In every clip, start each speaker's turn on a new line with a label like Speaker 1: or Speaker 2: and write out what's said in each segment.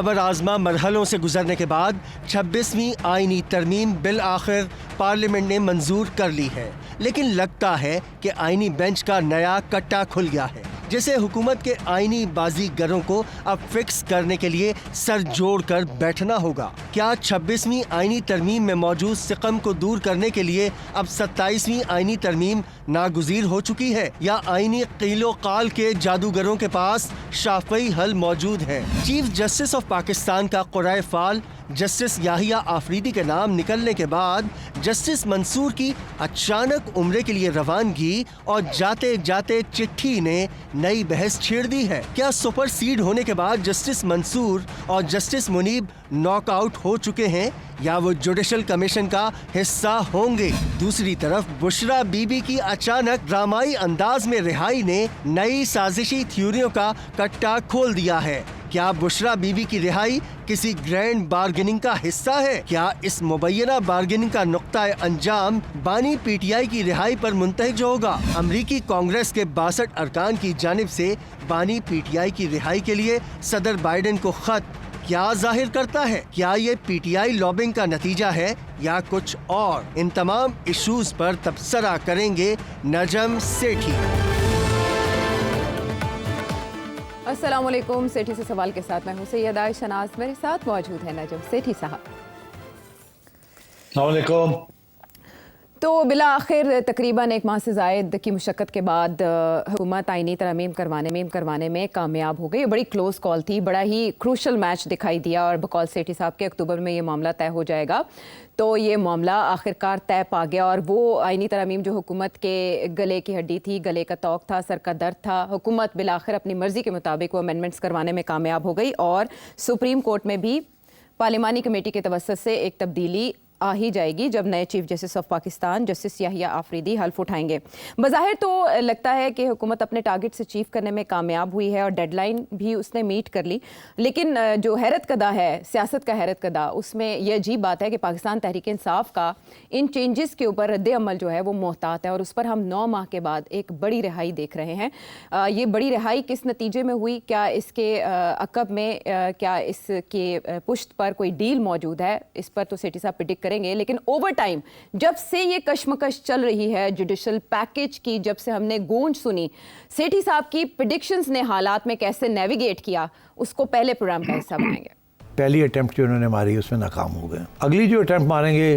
Speaker 1: सबर आजमा मरहलों से गुजरने के बाद 26वीं आईनी तरमीम बिल आखिर पार्लियामेंट ने मंजूर कर ली है, लेकिन लगता है कि आईनी बेंच का नया कट्टा खुल गया है, जिसे हुकूमत के आईनी बाजीगरों को अब फिक्स करने के लिए सर जोड़ कर बैठना होगा। क्या 26वीं आईनी तरमीम में मौजूद सिकम को दूर करने के लिए अब 27वीं आईनी तरमीम नागुज़ीर हो चुकी है, या आईनी कीलो काल के जादूगरों के पास शाफई हल मौजूद है? चीफ जस्टिस ऑफ पाकिस्तान का कुराए फाल जस्टिस याहिया आफरीदी के नाम निकलने के बाद जस्टिस मंसूर की अचानक उम्रे के लिए रवानगी और जाते जाते चिट्ठी ने नई बहस छेड़ दी है। क्या सुपरसीड होने के बाद जस्टिस मंसूर और जस्टिस मुनीब नॉकआउट हो चुके हैं, या वो जुडिशल कमीशन का हिस्सा होंगे? दूसरी तरफ बुशरा बीबी की अचानक ड्रामाई अंदाज में रिहाई ने नई साजिशी थ्योरियों का कट्टा खोल दिया है। क्या बुशरा बीबी की रिहाई किसी ग्रैंड बार्गेनिंग का हिस्सा है? क्या इस मुबैना बार्गेनिंग का नुक्ता अंजाम बानी पीटीआई की रिहाई पर मुंतहिज होगा? अमरीकी कांग्रेस के 62 अरकान की जानिब से बानी पीटीआई की रिहाई के लिए सदर बाइडेन को खत क्या जाहिर करता है? क्या ये पीटीआई लॉबिंग का नतीजा है या कुछ और? इन तमाम इशूज पर तबसरा करेंगे नजम सेठी।
Speaker 2: अस्सलाम वालेकुम। सेठी से सवाल के साथ मैं हूं सैयदा शनाज, मेरे साथ मौजूद है नजम सेठी साहब।
Speaker 3: अस्सलाम वालेकुम।
Speaker 2: तो बिला आखिर तकरीबन एक माह से ज़ायद की मुशक्क़त के बाद हुकूमत आईनी तरमीम करवाने में कामयाब हो गई। बड़ी क्लोज कॉल थी, बड़ा ही क्रूशल मैच दिखाई दिया और बकौल सेठी साहब के अक्टूबर में ये मामला तय हो जाएगा। तो ये मामला आखिरकार तय पा गया और वो आईनी तरमीम जो हुकूमत के गले की हड्डी थी, गले का तौक था, सर का दर्द था, हुकूमत बिलाखिर अपनी मर्ज़ी के मुताबिक वो अमेंडमेंट्स करवाने में कामयाब हो गई और सुप्रीम कोर्ट में भी पार्लिमानी कमेटी के तवस्सुत से एक तब्दीली आ ही जाएगी जब नए chief justice of Pakistan justice Yahya Afridi हल्फ उठाएंगे। बज़ाहिर तो लगता है कि हुकूमत अपने टारगेट से अचीव करने में कामयाब हुई है और डेडलाइन भी उसने मीट कर ली, लेकिन जो हैरत कदा है, सियासत का हैरत कदा, उसमें यह अजीब बात है कि पाकिस्तान तहरीक इंसाफ का इन चेंजेस के ऊपर रद्द अमल जो है वो मोहतात है और उस पर हम 9 माह के बाद एक बड़ी रिहाई देख रहे हैं। ये बड़ी रिहाई किस नतीजे में हुई? क्या इसके अकब में क्या इसके पुश्त पर कोई डील मौजूद है? इस पर तो सेठी साहब प्रेडिक्ट करेंगे, लेकिन ओवर टाइम जब से ये कश्मकश चल रही है जुडिशल पैकेज की, जब से हमने गूंज सुनी, सेठी साहब की प्रेडिक्शंस ने हालात में कैसे नेविगेट किया, उसको पहले प्रोग्राम का हिस्सा बनाएंगे।
Speaker 3: पहली अटेम्प्ट जो उन्होंने मारी उसमें नाकाम हो गए। अगली जो अटेम्प्ट मारेंगे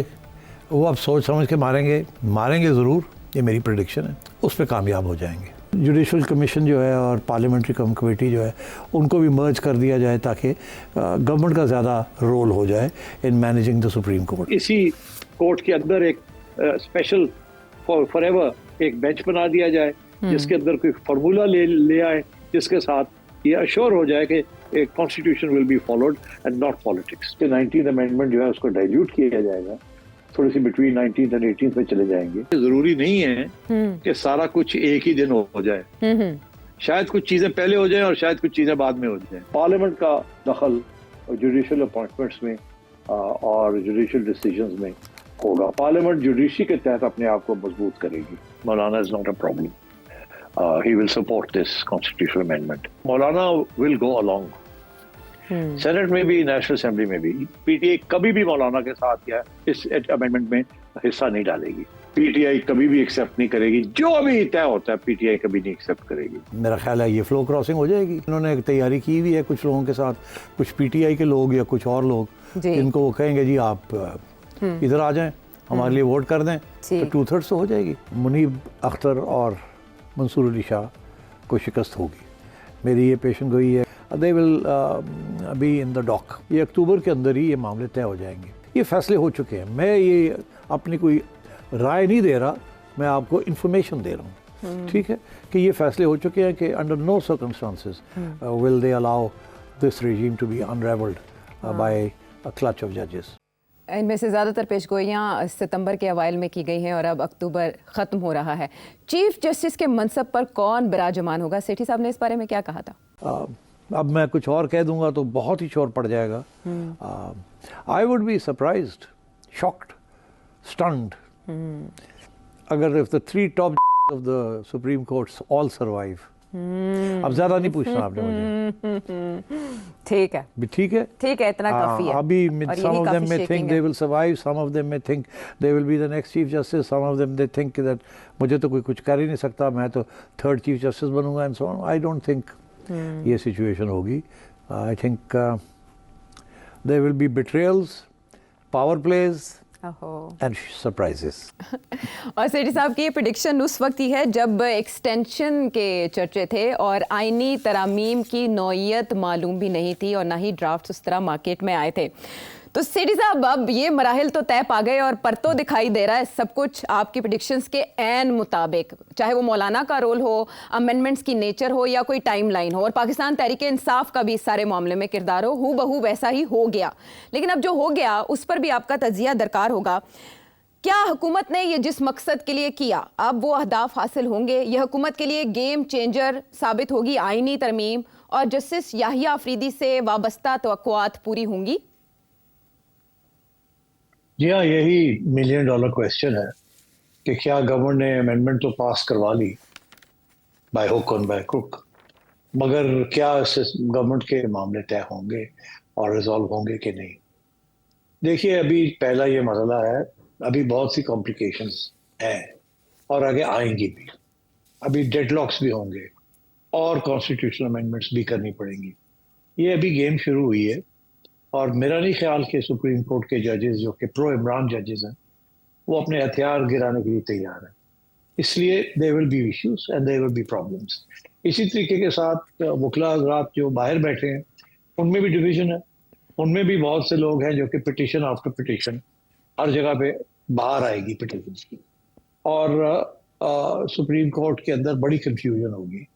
Speaker 3: वो अब सोच समझ के मारेंगे ज़रूर, ये मेरी प्रेडिक्शन है, उस पर कामयाब हो जाएंगे। जुडिशल कमीशन जो है और पार्लियामेंट्री कमेटी जो है उनको भी मर्ज कर दिया जाए ताकि गवर्नमेंट का ज़्यादा रोल हो जाए in managing the supreme court.
Speaker 4: इसी कोर्ट के अंदर एक स्पेशल फॉरएवर एक बेंच बना दिया जाए जिसके अंदर कोई फार्मूला ले आए जिसके साथ ये अश्योर हो जाए कि एक constitution will be followed and not politics. 19th amendment जो है उसको डाइल्यूट किया जाएगा, थोड़ी सी बिटवीन 19th और 18th में चले जाएंगे। जरूरी नहीं है कि सारा कुछ एक ही दिन हो जाए, शायद कुछ चीजें पहले हो जाएं और शायद कुछ चीजें बाद में हो जाएं। पार्लियामेंट का दखल जुडिशल अपॉइंटमेंट्स में और जुडिशल डिसीजंस में होगा। पार्लियामेंट जुडिशरी के तहत अपने आप को मजबूत करेगी। मौलाना is not a problem, he will support this constitutional amendment. Maulana will go along, senate में भी नेशनल असेंबली में भी। पीटीआई कभी भी मौलाना के साथ या इस अमेंडमेंट में हिस्सा नहीं डालेगी। पीटीआई कभी भी एक्सेप्ट नहीं करेगी, जो अभी तय होता है पीटीआई कभी नहीं एक्सेप्ट करेगी। मेरा ख्याल है ये फ्लो क्रॉसिंग हो जाएगी। उन्होंने एक तैयारी की हुई है कुछ लोगों के साथ, कुछ पीटीआई के लोग या कुछ और लोग जिनको वो कहेंगे जी आप इधर आ जाएं, हमारे लिए वोट कर दें, तो 2/3 तो हो जाएगी। मुनीब अख्तर और मंसूर अली शाह को शिकस्त होगी, मेरी ये पेशन गोई है। They will be in the dock. ये अक्टूबर के अंदर ही ये मामले तय हो जाएंगे। ये फैसले हो चुके हैं। मैं ये अपनी कोई राय नहीं दे रहा, मैं आपको इन्फॉर्मेशन दे रहा हूँ, ठीक है, कि ये फैसले हो चुके हैं कि under no circumstances will they allow this regime to be unravelled by a clutch of जजेस।
Speaker 2: इनमें से ज़्यादातर पेशगोइयाँ सितंबर के अवाइल में की गई हैं और अब अक्टूबर ख़त्म हो रहा है। चीफ जस्टिस के मनसब पर कौन बिराजमान होगा? सेठी साहब ने इस बारे में क्या कहा था?
Speaker 3: अब मैं कुछ और कह दूंगा तो बहुत ही शोर पड़ जाएगा। I would be surprised, shocked, stunned अगर if the 3 top of the Supreme Courts all survive, अब ज्यादा नहीं पूछना आपने मुझे।
Speaker 2: ठीक है,
Speaker 3: ठीक है,
Speaker 2: ठीक है, इतना काफी है।
Speaker 3: अभी
Speaker 2: और
Speaker 3: some
Speaker 2: यही
Speaker 3: of them
Speaker 2: काफी
Speaker 3: may
Speaker 2: shaking
Speaker 3: think
Speaker 2: है।
Speaker 3: they will survive, some of them may think they will be the next chief justice, some of them they think that मुझे तो कोई कुछ कर ही नहीं सकता, मैं तो थर्ड चीफ जस्टिस बनूंगा and so on. I don't think ये सिचुएशन होगी. I think there will be betrayals, power plays and surprises.
Speaker 2: और सेठी साहब की ये प्रिडिक्शन उस वक्त ही है जब एक्सटेंशन के चर्चे थे और आईनी तरामीम की नौयत मालूम भी नहीं थी और ना ही ड्राफ्ट उस तरह मार्केट में आए थे। तो सेठी साहब अब ये मराहिल तो तय पा गए और पर तो दिखाई दे रहा है सब कुछ आपकी प्रिडिक्शंस के ऐन मुताबिक, चाहे वो मौलाना का रोल हो, अमेंडमेंट्स की नेचर हो या कोई टाइमलाइन हो, और पाकिस्तान तहरीक इंसाफ का भी इस सारे मामले में किरदार हो, हू बहू वैसा ही हो गया। लेकिन अब जो हो गया उस पर भी आपका तजिया दरकार होगा। क्या हुकूमत ने ये जिस मकसद के लिए किया अब वो अहदाफ हासिल होंगे? यह हुकूमत के लिए गेम चेंजर साबित होगी आईनी तरमीम और जस्टिस याहिया अफरीदी से वाबस्ता तवक्कुआत पूरी होंगी?
Speaker 4: जी हाँ, यही $1 मिलियन क्वेश्चन है कि क्या गवर्नमेंट ने अमेंडमेंट तो पास करवा ली बाय हुक और बाय क्रुक, मगर क्या गवर्नमेंट के मामले तय होंगे और रिजॉल्व होंगे कि नहीं। देखिए, अभी पहला ये मसला है, अभी बहुत सी कॉम्प्लिकेशंस हैं और आगे आएंगी भी। अभी डेडलॉक्स भी होंगे और कॉन्स्टिट्यूशनल अमेंडमेंट्स भी करनी पड़ेंगी। ये अभी गेम शुरू हुई है और मेरा नहीं ख्याल कि सुप्रीम कोर्ट के जजेस जो कि प्रो इमरान जजेस हैं वो अपने हथियार गिराने के लिए तैयार हैं। इसलिए there will be issues and there will be problems. इसी तरीके के साथ वकला हज़रात जो बाहर बैठे हैं उनमें भी डिवीजन है, उनमें भी बहुत से लोग हैं जो कि पिटिशन आफ्टर पिटिशन हर जगह पे बाहर आएगी पिटिशन की, और सुप्रीम कोर्ट के अंदर बड़ी कंफ्यूजन होगी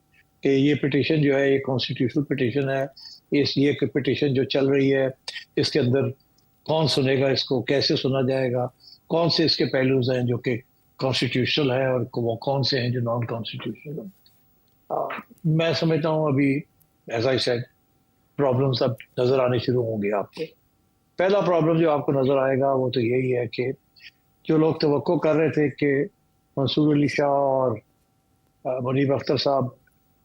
Speaker 4: कि ये पिटिशन जो है ये कॉन्स्टिट्यूशनल पिटिशन है, ये पिटिशन जो चल रही है इसके अंदर कौन सुनेगा, इसको कैसे सुना जाएगा, कौन से इसके पहलूज हैं जो कि कॉन्स्टिट्यूशनल है और वो कौन से हैं जो नॉन कॉन्स्टिट्यूशनल है। मैं समझता हूँ अभी एज आई सेड प्रॉब्लम्स अब नजर आने शुरू होंगे आपको। पहला प्रॉब्लम जो आपको नजर आएगा वो तो यही है कि जो लोग तवक्को कर रहे थे कि मंसूर अली शाह और मुनीब अख्तर साहब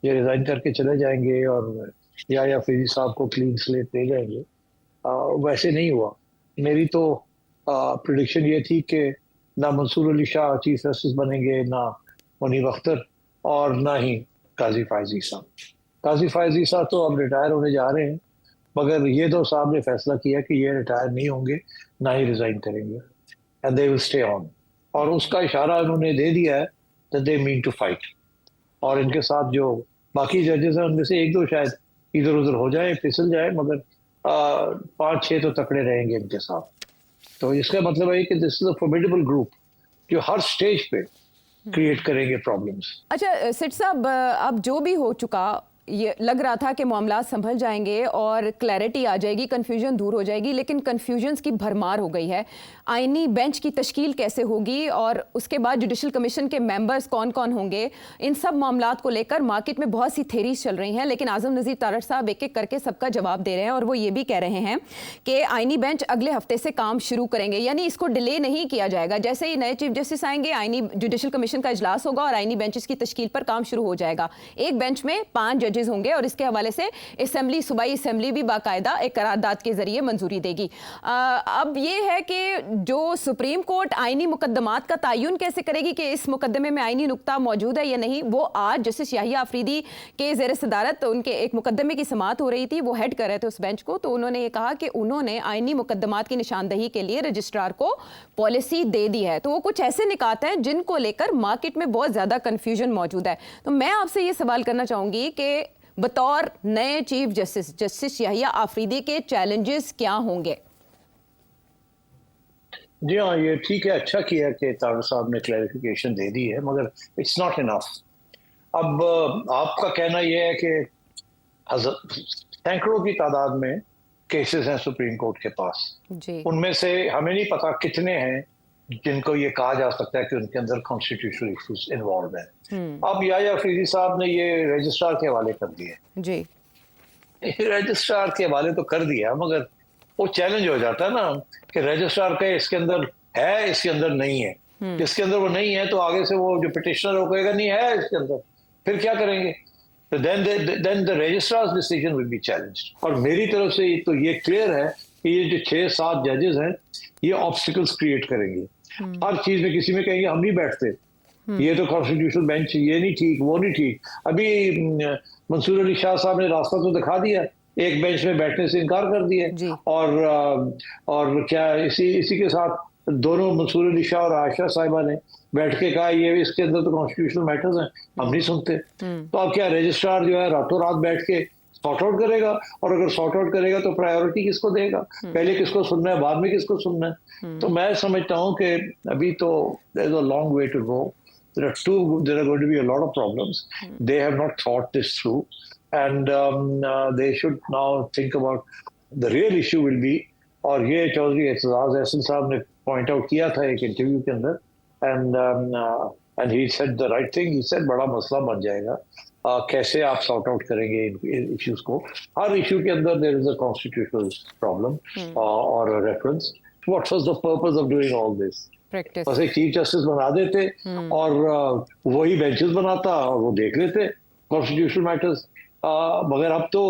Speaker 4: ये रिजाइन करके चले जाएंगे और या फरीदी साहब को क्लीन स्लेट दे जाएंगे, वैसे नहीं हुआ। मेरी तो प्रिडिक्शन ये थी कि ना मंसूर अली शाह चीफ जस्टिस बनेंगे, ना मुनीब अख्तर और ना ही काजी फायजी साहब। काजी फायजी साहब तो अब रिटायर होने जा रहे हैं, मगर ये दो साहब ने फैसला किया कि ये रिटायर नहीं होंगे, ना ही रिजाइन करेंगे, and they will stay on. और उसका इशारा उन्होंने दे दिया है that they mean to fight. और इनके साथ जो बाकी जजेस हैं उनमें से एक दो शायद इधर उधर हो जाए, फिसल जाए, मगर 5-6 तो तकड़े रहेंगे इनके साथ। तो इसका मतलब है कि this is a formidable group जो हर स्टेज पे क्रिएट करेंगे प्रॉब्लम्स।
Speaker 2: अच्छा सेठ साहब, अब जो भी हो चुका ये लग रहा था कि मामला संभल जाएंगे और क्लैरिटी आ जाएगी, कन्फ्यूजन दूर हो जाएगी, लेकिन कन्फ्यूजन्स की भरमार हो गई है। आईनी बेंच की तश्कील कैसे होगी और उसके बाद जुडिशल कमीशन के मेंबर्स कौन कौन होंगे, इन सब मामलात को लेकर मार्केट में बहुत सी थेरीज चल रही हैं। लेकिन आजम नज़ीर तारड़ साहब एक एक करके सबका जवाब दे रहे हैं और वो ये भी कह रहे हैं कि आईनी बेंच अगले हफ्ते से काम शुरू करेंगे, यानी इसको डिले नहीं किया जाएगा। जैसे ही नए चीफ जस्टिस आएंगे आईनी जुडिशल कमीशन का इजलास होगा और आईनी बेंचेस की तश्कील पर काम शुरू हो जाएगा। एक बेंच में 5 जजेस होंगे और इसके हवाले से असेंबली, सूबाई असेंबली भी बाकायदा एक करारदाद के जरिए मंजूरी देगी। अब ये है कि जो सुप्रीम कोर्ट आईनी मुकदमात का तयन कैसे करेगी कि इस मुकदमे में आईनी नुक्ता मौजूद है या नहीं, वो आज जस्टिस याहिया अफरीदी के ज़ेर सदारत उनके एक मुकदमे की समाअत हो रही थी, वो हेड कर रहे थे उस बेंच को, तो उन्होंने ये कहा कि उन्होंने आईनी मुकदमात की निशानदही के लिए रजिस्ट्रार को पॉलिसी दे दी है। तो वो कुछ ऐसे निकात हैं जिनको लेकर मार्केट में बहुत ज़्यादा कन्फ्यूजन मौजूद है। तो मैं आपसे ये सवाल करना चाहूँगी कि बतौर नए chief justice justice Yahya Afridi के चैलेंजेस क्या होंगे?
Speaker 4: जी हाँ, ये ठीक है, अच्छा किया कि तारड़ साहब ने क्लैरिफिकेशन दे दी है, मगर इट्स नॉट इनफ। अब आपका कहना यह है कि सैकड़ों की तादाद में केसेस हैं सुप्रीम कोर्ट के पास
Speaker 2: जी।
Speaker 4: उनमें से हमें नहीं पता कितने हैं जिनको ये कहा जा सकता है कि उनके अंदर कॉन्स्टिट्यूशनल इश्यूज इन्वॉल्व हैं। अब याहिया अफरीदी साहब ने ये रजिस्ट्रार के हवाले कर दिए
Speaker 2: जी।
Speaker 4: रजिस्ट्रार के हवाले तो कर दिया, मगर वो चैलेंज हो जाता है ना कि रजिस्ट्रार का इसके अंदर है, इसके अंदर नहीं है। इसके अंदर वो नहीं है तो आगे से वो जो पिटिशनर वो कहेगा नहीं है इसके अंदर, फिर क्या करेंगे? तो then the registrar's decision will be challenged. और मेरी तरफ से तो ये क्लियर है कि ये जो 6-7 जजेस हैं ये ऑब्स्टिकल्स क्रिएट करेंगे हर चीज में। किसी में कहेंगे हम नहीं बैठते, ये तो कॉन्स्टिट्यूशनल बेंच, ये नहीं ठीक, वो नहीं ठीक। अभी मंसूर अली शाह साहब ने रास्ता तो दिखा दिया, एक बेंच में बैठने से इनकार कर दिया। और क्या इसी के साथ दोनों मंसूर अली शाह और आयशा साहिबा ने बैठ के कहा ये इसके अंदर तो कॉन्स्टिट्यूशनल मैटर्स हैं, हम नहीं सुनते। तो अब क्या रजिस्ट्रार जो है रातों रात बैठ के सॉर्ट आउट करेगा? और अगर सॉर्ट आउट करेगा तो प्रायोरिटी किसको देगा? पहले किसको सुनना है, बाद में किसको सुनना है? तो मैं समझता हूँ कि अभी तो there is a long way to go. There are going to be a lot of problems. They have not thought this through, and they should now think about the real issue will be, और ये चौधरी एतजाज एहसन साहब ने point out किया था एक interview के अंदर, and he said the right thing. He said बड़ा मसला बन जाएगा, कैसे आप सॉर्ट आउट करेंगे इन इश्यूज को? हर इशू के अंदर there is a constitutional problem or a reference. What was the purpose of doing all this? बस एक चीफ जस्टिस बना देते और वही बेंचेस बनाता और वो देख लेते कॉन्स्टिट्यूशनल मैटर्स। मगर अब तो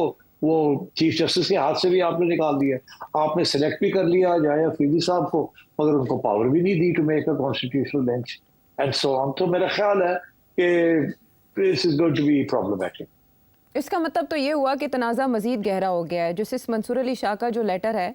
Speaker 4: वो चीफ जस्टिस के हाथ से भी आपने निकाल दिया। आपने सिलेक्ट भी कर लिया जाया अफरीदी साहब को, मगर उनको पावर भी नहीं दी to make a constitutional bench and so on. तो मेरा ख्याल है कि this is going to be problematic.
Speaker 2: इसका मतलब तो ये हुआ कि तनाज़ा मज़ीद गहरा हो गया है। जस्टिस मंसूर अली शाह का जो लेटर है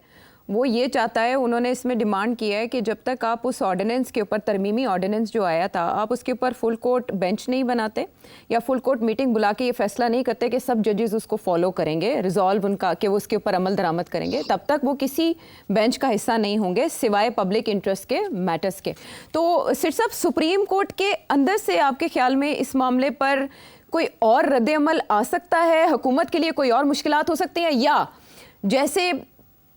Speaker 2: वो ये चाहता है, उन्होंने इसमें डिमांड किया है कि जब तक आप उस ऑर्डिनेंस के ऊपर, तरमीमी ऑर्डिनेंस जो आया था, आप उसके ऊपर फुल कोर्ट बेंच नहीं बनाते या फुल कोर्ट मीटिंग बुला के ये फैसला नहीं करते कि सब जजेस उसको फॉलो करेंगे, रिजॉल्व उनका कि वो उसके ऊपर अमल दरामद करेंगे, तब तक वो किसी बेंच का हिस्सा नहीं होंगे सिवाय पब्लिक इंटरेस्ट के मैटर्स के। तो सिर साहब, सुप्रीम कोर्ट के अंदर से आपके ख्याल में इस मामले पर कोई और रद्द अमल आ सकता है? हुकूमत के लिए कोई और मुश्किलात हो सकती हैं, या जैसे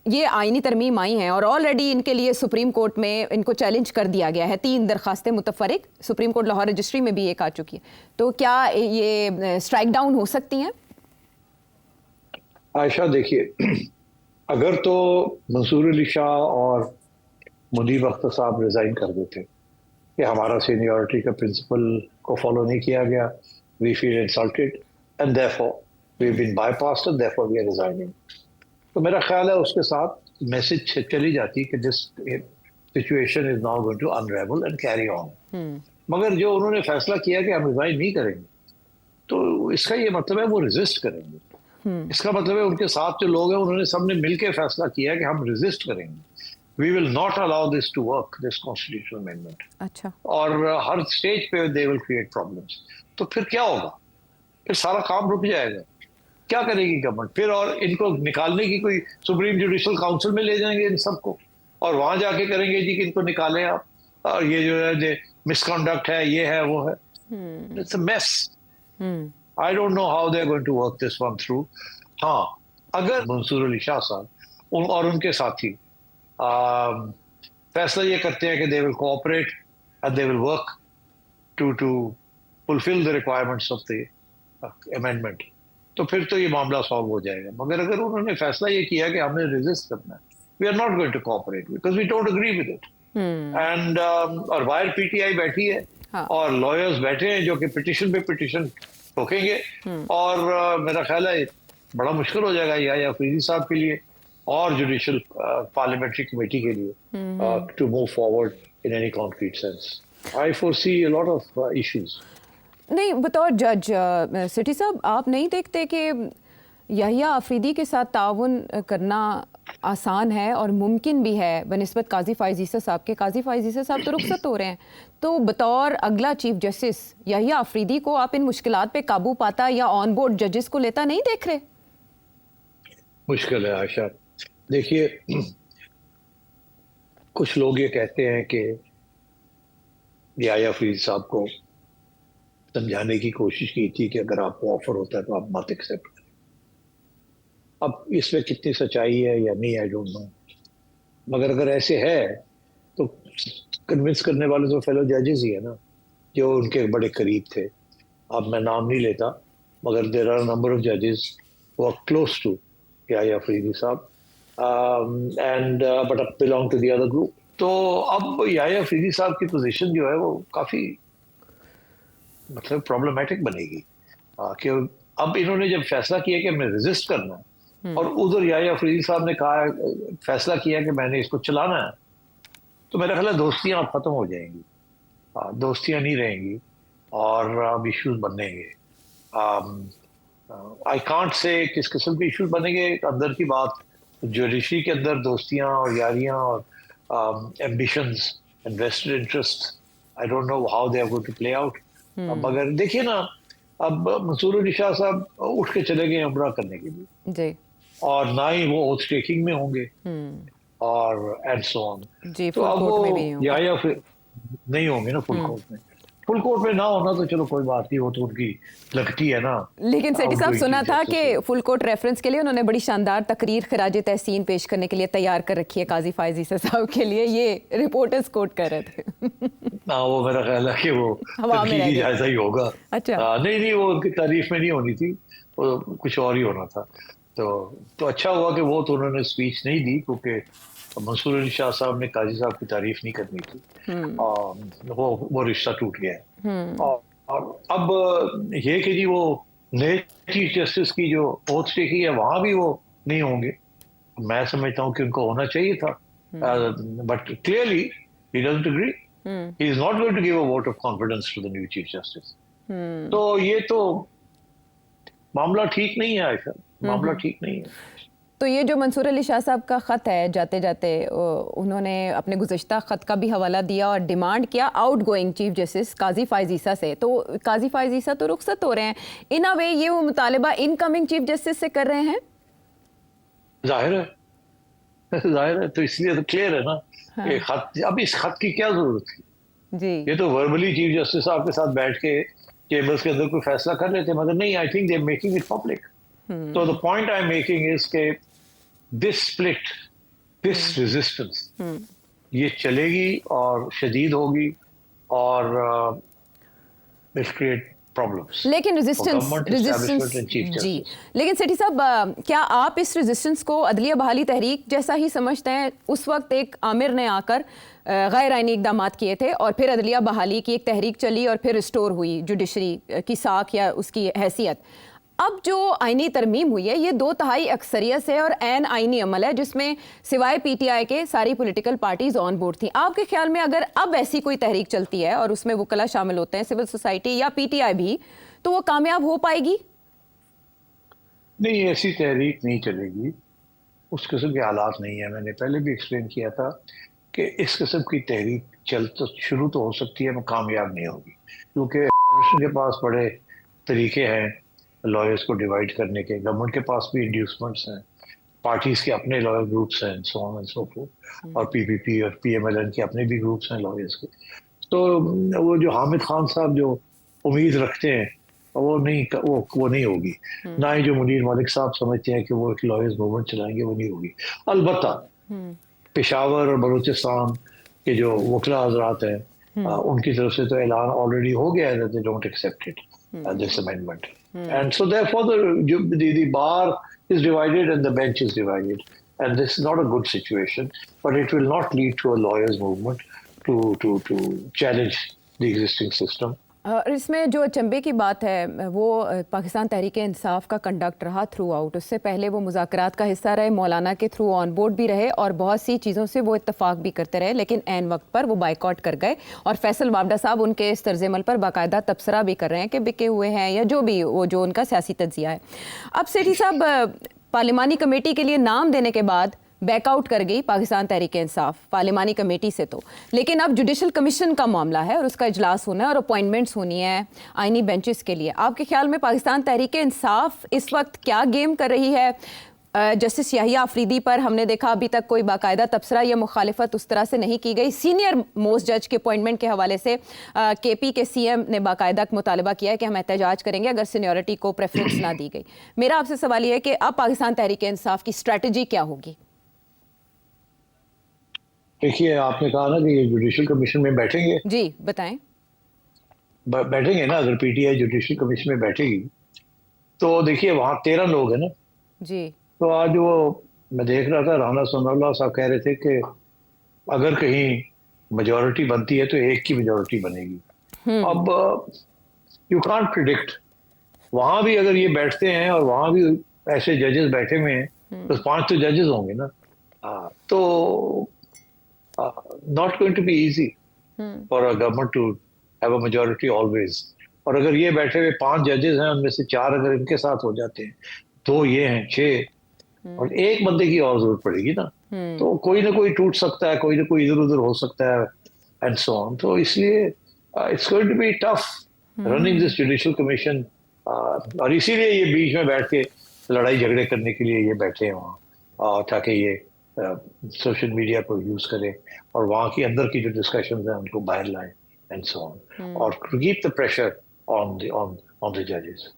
Speaker 2: ये आईनी तरमीम आई हैं और ऑलरेडी इनके लिए सुप्रीम कोर्ट में इनको चैलेंज कर दिया गया है, 3 दरखास्तें मुतफरिक सुप्रीम कोर्ट लाहौर रजिस्ट्री में भी एक आ चुकी है, तो क्या ये स्ट्राइक डाउन हो सकती हैं?
Speaker 4: आयशा देखिए, अगर तो मंसूर अली शाह और मुनीब अख्तर साहब रिजाइन कर देते कि हमारा सीनियरिटी का प्रिंसिपल को फॉलो नहीं किया गया, we feel insulted and therefore we have been bypassed and therefore we are resigning, तो मेरा ख्याल है उसके साथ मैसेज चली जाती कि this situation is now going to unravel and carry on. मगर जो उन्होंने फैसला किया कि हम रिजाइन नहीं करेंगे, तो इसका ये मतलब है वो रेजिस्ट करेंगे। इसका मतलब है उनके साथ जो लोग हैं उन्होंने सबने मिलकर फैसला किया कि हम रेजिस्ट करेंगे, we will not allow this to work, this constitutional amendment.
Speaker 2: अच्छा।
Speaker 4: और हर स्टेज पे दे विल क्रिएट प्रॉब्लम्स। तो फिर क्या होगा? फिर सारा काम रुक जाएगा। क्या करेगी गवर्नमेंट फिर? और इनको निकालने की कोई सुप्रीम जुडिशल काउंसिल में ले जाएंगे इन सबको और वहां जाके करेंगे जी कि इनको निकालें आप, और ये जो है मिसकंडक्ट है, ये है, वो है। It's a mess. I don't know how they are going to work this one through. हाँ, अगर मंसूर अली शाह साहब और उनके साथी फैसला ये करते हैं कि they will cooperate and they will work to fulfil the requirements of the amendment, तो फिर तो ये मामला सॉल्व हो जाएगा। मगर अगर उन्होंने फैसला ये किया कि हमें रेजिस्ट करना है, we are not going to cooperate because we don't agree with it and और बाहर पीटीआई बैठी है और लॉयर्स बैठे हैं जो कि पिटिशन पे पिटिशन ठोकेंगे और मेरा ख्याल है बड़ा मुश्किल हो जाएगा या अफरीदी साहब के लिए और जुडिशल पार्लियामेंट्री कमेटी के लिए to move forward in any concrete sense. I foresee a lot of issues.
Speaker 2: नहीं, बतौर जज सिटी साहब, आप नहीं देखते कि याहिया अफरीदी के साथ ताउन करना आसान है और मुमकिन भी है बनिस्बत काजी फ़ाइज़ ईसा साहब के? काजी फ़ाइज़ ईसा साहब तो रुखसत हो रहे हैं, तो बतौर अगला चीफ जस्टिस याहिया अफरीदी को आप इन मुश्किलात पे काबू पाता या ऑन बोर्ड जजेस को लेता नहीं देख रहे?
Speaker 4: मुश्किल है आशा। देखिए, कुछ लोग ये कहते हैं कि याहिया अफरीदी साहब को समझाने की कोशिश की थी कि अगर आपको ऑफर होता है तो आप मत एक्सेप्ट करें। अब इसमें कितनी सच्चाई है या नहीं, आई डोंट नो, मगर अगर ऐसे है तो कन्विंस करने वाले तो फेलो जजेस ही है ना, जो उनके बड़े करीब थे। अब मैं नाम नहीं लेता, मगर देयर आर नंबर ऑफ जजेस who are close to Yahya Afridi sahab and but belong to the other group. तो अब याहिया अफरीदी साहब की पोजीशन जो है वो काफी मतलब प्रॉब्लमेटिक बनेगी कि अब इन्होंने जब फैसला किया कि हमने रेजिस्ट करना है और उधर याह्या अफरीदी साहब ने कहा, फैसला किया कि मैंने इसको चलाना है, तो मेरा ख्याल है दोस्तियां अब खत्म हो जाएंगी, दोस्तियां नहीं रहेंगी और अब इश्यूज बनेंगे। आई कांट से किस किस्म के इश्यूज बनेंगे, अंदर की बात, जुडिशरी के अंदर दोस्तियां और यारियां और ambitions and vested interest, I don't know how they are going to play out. मगर देखिए ना, अब मंसूर अली शाह साहब उठ के चले गए उम्रा करने के लिए
Speaker 2: जी,
Speaker 4: और ना ही वो ओथ टेकिंग में होंगे और एंड सो ऑन।
Speaker 2: जी,
Speaker 4: तो
Speaker 2: फुल
Speaker 4: अब
Speaker 2: कोर्ट में
Speaker 4: वो
Speaker 2: भी होंगे।
Speaker 4: या फिर नहीं होंगे ना फुल कोर्ट में। फुल कोर्ट में ना होना तो चलो कोई बात नहीं, वो तो उनकी लगती है ना।
Speaker 2: लेकिन सेठी साहब,
Speaker 4: outgoing
Speaker 2: सुना
Speaker 4: chief
Speaker 2: था
Speaker 4: justice
Speaker 2: कि
Speaker 4: है।
Speaker 2: फुल कोर्ट रेफरेंस के लिए उन्होंने बड़ी शानदार तकरीर खराज तहसीन पेश करने के लिए तैयार कर रखी है काजी फायज ईसा साहब के लिए, ये रिपोर्टर्स कोट कर रहे थे।
Speaker 4: ना वो मेरा ख्याल है कि वो
Speaker 2: हवा में रह
Speaker 4: तनकीदी
Speaker 2: गई।
Speaker 4: जायजा ही होगा।
Speaker 2: अच्छा।
Speaker 4: नहीं वो उनकी तारीफ में नहीं होनी थी, वो कुछ और ही होना था। तो अच्छा हुआ कि वो तो उन्होंने स्पीच नहीं दी, क्योंकि मंसूर अली शाह साहब ने काजी साहब की तारीफ नहीं करनी थी और वो रिश्ता टूट गया है। और अब ये कि जी वो नए चीफ जस्टिस की जो ओथ टेकिंग है वहां भी वो नहीं होंगे, मैं समझता हूँ कि उनको होना चाहिए था, but clearly he doesn't agree, he is not going to give a vote of confidence to the new chief justice. तो ये तो मामला ठीक नहीं है, आयशा, मामला ठीक नहीं है।
Speaker 2: तो ये जो मंसूर अली शाह साहब का ख़त है, जाते जाते उन्होंने अपने गुज़श्ता ख़त का भी हवाला दिया और डिमांड किया आउट गोइंग चीफ जस्टिस काजी फायज ईसा से। तो काजी फायज ईसा तो रुखसत हो रहे हैं, इन अ वे ये वो मुतालबा इनकमिंग चीफ जस्टिस से कर रहे हैं।
Speaker 4: जाहिर है तो इसलिए तो क्लियर है ना।
Speaker 2: हाँ।
Speaker 4: ये खत, अब इस खत की क्या जरूरत थी?
Speaker 2: जी,
Speaker 4: ये तो वर्बली चीफ जस्टिस साहब के साथ बैठ के चेंबर्स के अंदर कोई फैसला कर लेते, मगर नहीं, I think they are making it public. तो the point I am making is के दिस स्प्लिट, दिस रेजिस्टेंस ये चलेगी और शदीद होगी और विल क्रिएट प्रॉब्लम्स।
Speaker 2: लेकिन रेजिस्टेंस जी, लेकिन सेठी साहब, क्या आप इस रेजिस्टेंस को अदलिया बहाली तहरीक जैसा ही समझते हैं? उस वक्त एक आमिर ने आकर गैर आइनी इकदाम किए थे और फिर अदलिया बहाली की एक तहरीक चली और फिर रिस्टोर हुई जुडिशरी की साख या उसकी हैसियत। अब जो आइनी तरमीम हुई है ये 2/3 अक्सरियत है और एन आइनी अमल है, जिसमें सिवाय पीटीआई के सारी पॉलिटिकल पार्टीज ऑन बोर्ड थी। आपके ख्याल में अगर अब ऐसी कोई तहरीक चलती है और उसमें वकला शामिल होते हैं, सिविल सोसाइटी या पीटीआई भी, तो वो कामयाब हो पाएगी?
Speaker 4: नहीं, ऐसी तहरीक नहीं चलेगी, उस किस्म के हालात नहीं है। मैंने पहले भी एक्सप्लेन किया था कि इस किस्म की तहरीक शुरू तो हो सकती है, मैं कामयाब नहीं होगी, क्योंकि के पास बड़े तरीके हैं लॉयर्स को डिवाइड करने के, गवर्नमेंट के पास भी इंड्यूसमेंट्स हैं, पार्टीज के अपने लॉयर ग्रुप्स हैं, so on and so fourth, और पीपीपी और पीएमएलएन के अपने भी ग्रुप्स हैं लॉयर्स के। तो वो जो हामिद खान साहब जो उम्मीद रखते हैं वो नहीं होगी, ना ही जो मुनीर मलिक साहब समझते हैं कि वो एक लॉयर्स मूवमेंट चलाएंगे, वो नहीं होगी। अलबत्ता पेशावर और बलूचिस्तान के जो वकला हजरात हैं उनकी तरफ से तो ऐलान ऑलरेडी हो गया है that they don't accept it, this amendment. And so therefore the bar is divided and the bench is divided. And this is not a good situation, but it will not lead to a lawyers movement to challenge the existing system.
Speaker 2: इसमें जो अचंभे की बात है वो पाकिस्तान तहरीक इंसाफ का conduct रहा through out. उससे पहले वो मुज़ाकरात का हिस्सा रहे, मौलाना के थ्रू ऑन बोर्ड भी रहे और बहुत सी चीज़ों से वो इत्तफाक भी करते रहे, लेकिन ऐन वक्त पर वो बाइकआउट कर गए। और फैसल वावडा साहब उनके इस तर्ज अमल पर बाकायदा तबसरा भी कर रहे हैं कि बिके हुए हैं या जो भी वो जो उनका सियासी तज्जिया है। अब सेठी साहब, पार्लिमानी कमेटी के लिए नाम देने के बाद बैकआउट कर गई पाकिस्तान तहरीक इंसाफ पार्लिमानी कमेटी से, तो लेकिन अब जुडिशल कमीशन का मामला है और उसका इजलास होना है और अपॉइंटमेंट्स होनी है आइनी बेंचेस के लिए। आपके ख्याल में पाकिस्तान तहरीक इंसाफ इस वक्त क्या गेम कर रही है? जस्टिस याहिया अफरीदी पर हमने देखा अभी तक कोई बाकायदा तबसरा या मुखालिफत उस तरह से नहीं की गई। सीनियर मोस्ट जज के अपॉइंटमेंट के हवाले से केपी के सीएम ने बाकायदा मुतालबा किया है कि हम एहतजाज करेंगे अगर सीनियरिटी को प्रेफरेंस ना दी गई। मेरा आपसे सवाल यह है कि अब पाकिस्तान तहरीक इंसाफ की स्ट्रैटेजी क्या होगी?
Speaker 4: देखिए, आपने कहा ना कि ये जुडिशल कमीशन में बैठेंगे।
Speaker 2: जी बताएं।
Speaker 4: बैठेंगे ना, अगर पीटीआई जुडिशल कमीशन में बैठेगी तो देखिए वहाँ 13 लोग हैं ना
Speaker 2: जी।
Speaker 4: तो आज वो मैं देख रहा था, राना सनाउल्लाह साहब कह रहे थे कि अगर कहीं मेजॉरिटी बनती है तो एक की मेजॉरिटी बनेगी। अब यू कांट प्रिडिक्ट
Speaker 3: वहां भी अगर ये बैठते हैं और वहां भी ऐसे जजेस बैठे हुए हैं तो 5 तो जजेस होंगे ना। तो not going to be easy for a government to have a majority always. और अगर ये बैठे हुए 5 जजेस हैं, उनमें से 4 अगर इनके साथ हो जाते हैं, 2 ये हैं, 6 और एक बंदे की और जरूरत पड़ेगी ना, तो कोई ना कोई टूट सकता है, कोई ना कोई इधर उधर हो सकता है एंड सो ऑन। तो इसलिए it's going to be tough running this judicial commission. और इसीलिए ये बीच में बैठ के लड़ाई झगड़े करने के लिए ये बैठे हैं वहाँ, ताकि ये सोशल मीडिया को यूज करें और वहाँ की अंदर की जो डिस्कशन है उनको बाहर लाएं एंड सो ऑन, और to keep the pressure on the जजेस।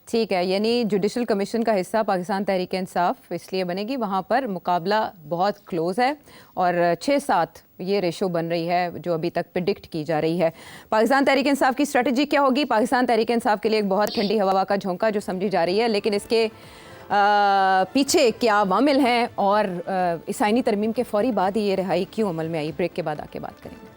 Speaker 2: ठीक है, यानी जुडिशल कमीशन का हिस्सा पाकिस्तान तहरीक इंसाफ इसलिए बनेगी, वहाँ पर मुकाबला बहुत क्लोज है और 6-7 ये रेशो बन रही है जो अभी तक प्रिडिक्ट की जा रही है। पाकिस्तान तहरीक इंसाफ की स्ट्रेटजी क्या होगी? पाकिस्तान तहरीक इंसाफ के लिए एक बहुत ठंडी हवा का झोंका जो समझी जा रही है, लेकिन इसके पीछे क्या अवामिल हैं और इस आईनी तरमीम के फौरी बाद ही ये रिहाई क्यों अमल में आई? ब्रेक के बाद आके बात करेंगे।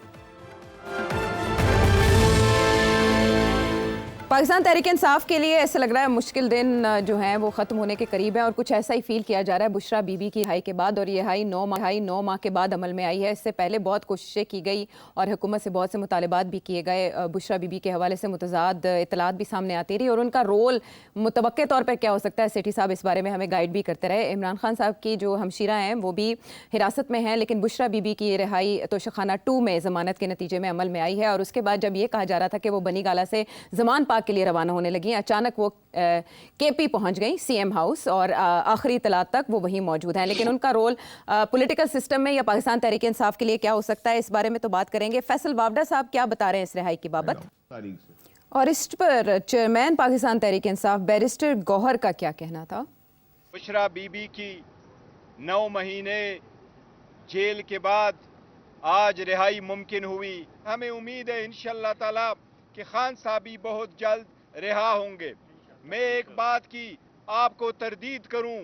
Speaker 2: पाकिस्तान तहरीक इंसाफ के लिए ऐसा लग रहा है मुश्किल दिन जो हैं वो ख़त्म होने के करीब है और कुछ ऐसा ही फील किया जा रहा है बुशरा बीबी की रिहाई के बाद। और ये रिहाई 9 माह के बाद अमल में आई है। इससे पहले बहुत कोशिशें की गई और हुकूमत से बहुत से मुतालबात भी किए गए। बुशरा बीबी के हवाले से मुतज़ाद इतलात भी सामने आती रही और उनका रोल मुतवक्के तौर पर क्या हो सकता है, सेठी साहब इस बारे में हमें गाइड भी करते रहे। इमरान खान साहब की जो हमशीरा हैं वो भी हिरासत में हैं, लेकिन बुशरा बीबी की रिहाई तोशाखाना 2 में ज़मानत के नतीजे में अमल में आई है। और उसके बाद जब ये कहा जा रहा था कि वो बनी गाला से ज़मान पाक के लिए रवाना होने लगी, अचानक वो केपी पहुंच गई, सीएम हाउस, और आखिरी इतलात तक वो वहीं मौजूद हैं। लेकिन उनका रोल पॉलिटिकल सिस्टम में या पाकिस्तान तहरीक इंसाफ के लिए क्या हो सकता है, इस बारे में तो बात करेंगे। फैसल वावडा साहब क्या बता रहे हैं इस रिहाई की बाबत, और इस पर चेयरमैन पाकिस्तान तहरीक इंसाफ बैरिस्टर गौहर का क्या कहना था?
Speaker 5: बुशरा बीबी की 9 महीने जेल के बाद आज रिहाई मुमकिन हुई। हमें उम्मीद है इंशाअल्लाह ताला कि खान साहब भी बहुत जल्द रिहा होंगे। मैं एक बात की आपको तरदीद करूं,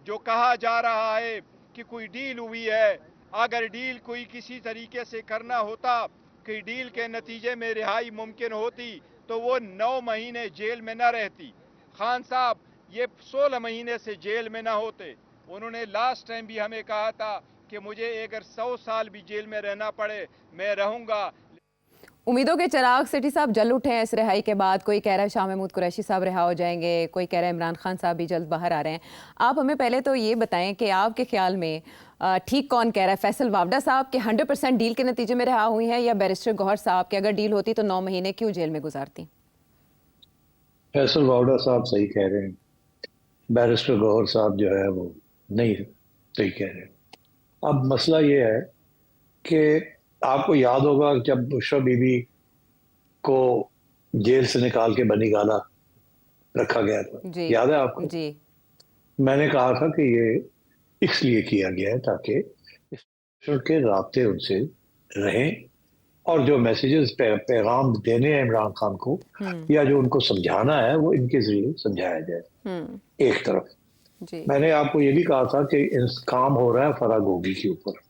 Speaker 5: जो कहा जा रहा है कि कोई डील हुई है, अगर डील कोई किसी तरीके से करना होता कि डील के नतीजे में रिहाई मुमकिन होती तो वो 9 महीने जेल में न रहती। खान साहब ये 16 महीने से जेल में न होते। उन्होंने लास्ट टाइम भी हमें कहा था कि मुझे अगर 100 साल भी जेल में रहना पड़े मैं रहूंगा।
Speaker 2: उम्मीदों के चिराग सेठी साहब जल उठे हैं इस रिहाई के बाद। कोई कह रहा है शाह महमूद कुरैशी साहब रिहा हो जाएंगे, कोई कह रहा है इमरान खान साहब भी जल्द बाहर आ रहे हैं। आप हमें पहले तो ये बताएं कि आपके ख्याल में ठीक कौन कह रहा है, फैसल वावडा साहब के 100% डील के नतीजे में रिहा हुई हैं, या बैरिस्टर गौहर साहब के अगर डील होती तो 9 महीने क्यों जेल में गुजारती?
Speaker 3: फैसल वावडा साहब सही कह रहे हैं, बैरिस्टर गौहर साहब जो है वो नहीं सही कह रहे हैं। अब मसला ये है कि आपको याद होगा जब बुशरा बीबी को जेल से निकाल के बनी गाला रखा गया था, याद है आपको? जी। मैंने कहा था कि ये इसलिए किया गया है ताकि के राब्ते उनसे रहें और जो मैसेजेस पैगाम देने हैं इमरान खान को या जो उनको समझाना है वो इनके जरिए समझाया जाए। एक तरफ मैंने आपको ये भी कहा था कि काम हो रहा है फराह गोगी के ऊपर,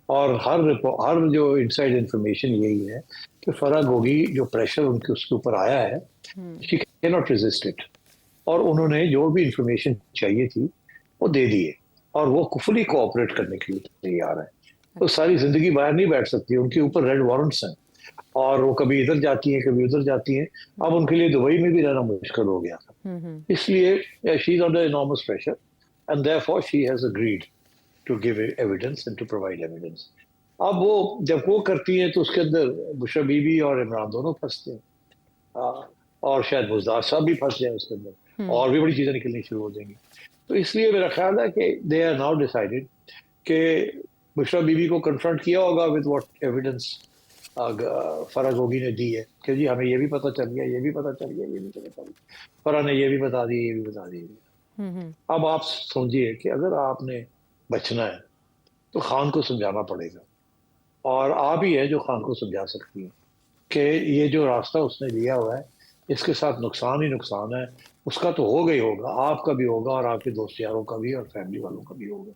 Speaker 3: और हर जो इनसाइड इंफॉर्मेशन यही है कि फराह गोगी जो प्रेशर उसके ऊपर आया है, she can not resist it, और उन्होंने जो भी इंफॉर्मेशन चाहिए थी वो दे दिए और वो फुली कोऑपरेट करने के लिए तैयार है। तो सारी जिंदगी बाहर नहीं बैठ सकती, उनके ऊपर रेड वारंट्स हैं और वो कभी इधर जाती हैं कभी उधर जाती हैं। अब उनके लिए दुबई में भी रहना मुश्किल हो गया था, इसलिए she is under enormous pressure and therefore she has agreed to give evidence and to provide evidence. अब वो जब वो करती हैं तो उसके अंदर बुशरा बीबी और इमरान दोनों फंसते हैं और शायद मुज़दार साहब भी फंस जाए उसके अंदर, और भी बड़ी चीजें निकलनी शुरू हो जाएंगी। तो इसलिए मेरा ख्याल है कि दे आर नाउ डिसाइडेड कि बुशरा बीबी को कन्फ्रंट किया होगा with what evidence Farah Gogi ने दी है कि जी हमें ये भी पता चल गया, ये भी पता चल गया, ये भी पता चल गया, फराह ने ये भी बता दी, ये भी बता दी। अब आप समझिए कि अगर आपने बचना है तो खान को समझाना पड़ेगा, और आप ही है जो खान को समझा सकती है कि ये जो रास्ता उसने लिया हुआ है इसके साथ नुकसान ही नुकसान है। उसका तो होगा ही होगा, आपका भी होगा और आपके दोस्त यारों का भी और फैमिली वालों का भी होगा।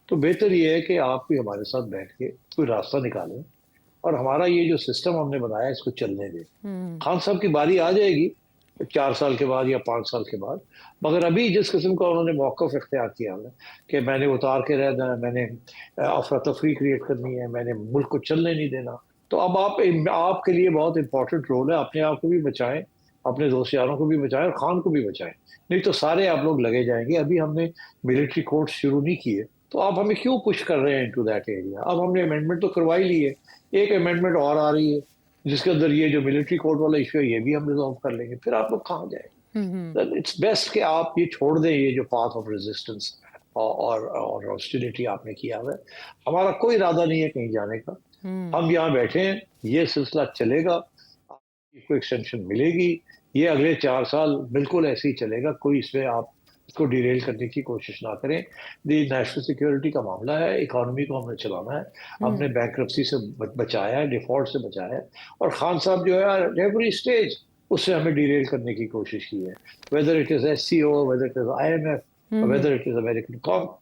Speaker 3: तो बेहतर ये है कि आप भी हमारे साथ बैठ के कोई रास्ता निकालें और हमारा ये जो सिस्टम हमने बनाया इसको चलने दें। खान साहब की बारी आ जाएगी, 4 साल के बाद या 5 साल के बाद। मगर अभी जिस किस्म का उन्होंने मौक़िफ़ इख्तियार किया है कि मैंने उतार के रहना है, मैंने अफरा तफरी क्रिएट करनी है, मैंने मुल्क को चलने नहीं देना, तो अब आपके लिए बहुत इंपॉर्टेंट रोल है, अपने आप को भी बचाएं, अपने दोस्त यारों को भी बचाएं और खान को भी बचाएं, नहीं तो सारे आप लोग लगे जाएंगे। अभी हमने मिलिट्री कोर्ट शुरू नहीं किए, तो आप हमें क्यों पुश कर रहे हैं इनटू दैट एरिया? अब हमने अमेंडमेंट तो करवा ही ली है, एक अमेंडमेंट और आ रही है जिसके अंदर ये जो मिलिट्री कोर्ट वाला इशू है ये भी हम रिजॉल्व कर लेंगे, फिर आप लोग कहाँ जाएंगे? इट्स बेस्ट कि आप ये छोड़ दें, ये जो पाथ ऑफ रेजिस्टेंस और हॉस्टिलिटी आपने किया हुआ है। हमारा कोई इरादा नहीं है कहीं जाने का, हम यहाँ बैठे हैं, ये सिलसिला चलेगा, आपको एक्सटेंशन मिलेगी, ये अगले 4 साल बिल्कुल ऐसे ही चलेगा, कोई इसमें आप इसको डिरेल करने की कोशिश ना करें। ये नेशनल सिक्योरिटी का मामला है, इकोनॉमी को हमने चलाना है, हमने बैंकरप्सी से बचाया है, डिफॉल्ट से बचाया है, और खान साहब जो है एवरी स्टेज उससे हमें डिरेल करने की कोशिश की है, whether it is SCO, whether it is IMF, whether it is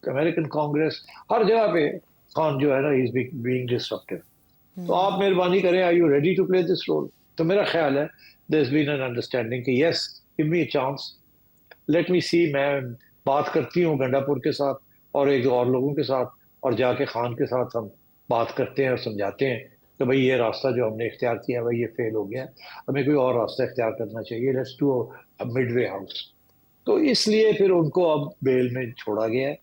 Speaker 3: American Congress, हर जगह पे खान जो है ना इज बीइंग डिस्ट्रक्टिव। तो आप मेहरबानी करें, are you ready to play this role? तो मेरा ख्याल है there has been an understanding कि yes, give me a chance, let me see, मैं बात करती हूँ गंडापुर के साथ और एक दो और लोगों के साथ, और जाके खान के साथ हम बात करते हैं और समझाते हैं कि भाई ये रास्ता जो हमने इख्तियार किया है ये फेल हो गया, हमें कोई और रास्ता इख्तियार करना चाहिए, let's do a Midway house. तो इसलिए फिर उनको अब बेल में छोड़ा गया है,